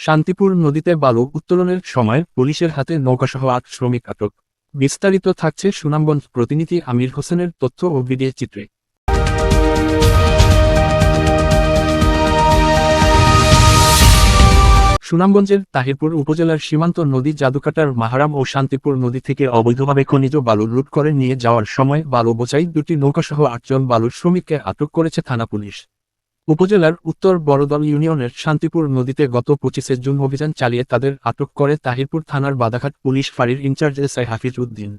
শান্তিপুর নদীতে বালু উত্তোলনের সময় পুলিশের হাতে নৌকাসহ ৮ শ্রমিক আটক। বিস্তারিত থাকছে সুনামগঞ্জ প্রতিনিধি আমির হোসেনের তথ্য ও ভিডিও চিত্রে। সুনামগঞ্জের তাহিরপুর উপজেলার সীমান্ত নদী জাদুকাটার মাহারাম ও শান্তিপুর নদী থেকে অবৈধভাবে খনিজ বালু লুট করে নিয়ে যাওয়ার সময় বালু বোঝাই ২টি নৌকাসহ ৮ জন বালুর শ্রমিককে আটক করেছে থানা পুলিশ। উপজেলার উত্তর বড়দল ইউনিয়নের শান্তিপুর নদীতে গত ২৫ জুন অভিযান চালিয়ে তাদের আটক করে তাহিরপুর থানার বাদাঘাট পুলিশ ফাঁড়ির ইনচার্জ এসআই হাফিজ উদ্দিন।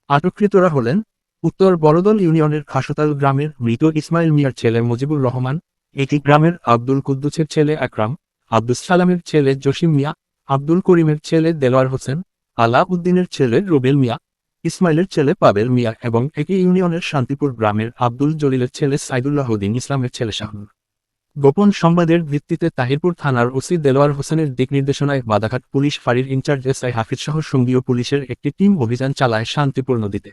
আটককৃতরা হলেন উত্তর বড়দল ইউনিয়নের খাসতাল গ্রামের মৃত ইসমাইল মিয়ার ছেলে মুজিবুর রহমান, একই গ্রামের আব্দুল কুদ্দুসের ছেলে আকরাম, আব্দুস সালামের ছেলে জসিম মিয়া, আব্দুল করিমের ছেলে দেলোয়ার হোসেন, আলা উদ্দিনের ছেলে রুবেল মিয়া, ইসমাইলের ছেলে পাবেল মিয়া এবং একই ইউনিয়নের শান্তিপুর গ্রামের আব্দুল জলিলের ছেলে সাইদুল্লাহ উদ্দিন ইসলামের ছেলে শাহুন। গোপন সংবাদের ভিত্তিতে তাহিরপুর থানার ওসি দেলোয়ার হোসেনের দিক নির্দেশনায় বাদাঘাট পুলিশ ফাঁড়ির ইনচার্জ এসআই হাফিজ সহ সঙ্গীয় পুলিশের একটি টিম অভিযান চালায় শান্তিপুর নদীতে।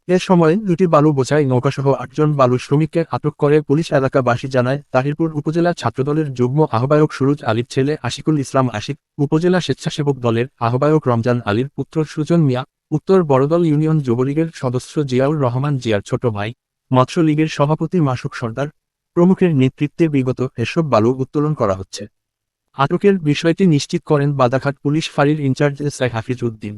এ সময় ২টি বালু বোঝাই নৌকাসহ ৮ জন বালু শ্রমিককে আটক করে পুলিশ। এলাকাবাসী জানায় তাহিরপুর উপজেলা ছাত্রদলের যুগ্ম আহ্বায়ক সুরুজ আলীর ছেলে আশিকুল ইসলাম আশিক, উপজেলা স্বেচ্ছাসেবক দলের আহ্বায়ক রমজান আলীর পুত্র সুজন মিয়া, উত্তর বড়দল ইউনিয়ন যুবলীগের সদস্য জিয়াউর রহমান জিয়ার ছোট ভাই, মৎস্য লীগের সভাপতি মাসুক সর্দার প্রমুখের নেতৃত্বে বিগত এসব বালু উত্তোলন করা হচ্ছে। আটকের বিষয়টি নিশ্চিত করেন বাদাঘাট পুলিশ ফাঁড়ির ইনচার্জ এসআই হাফিজ উদ্দিন।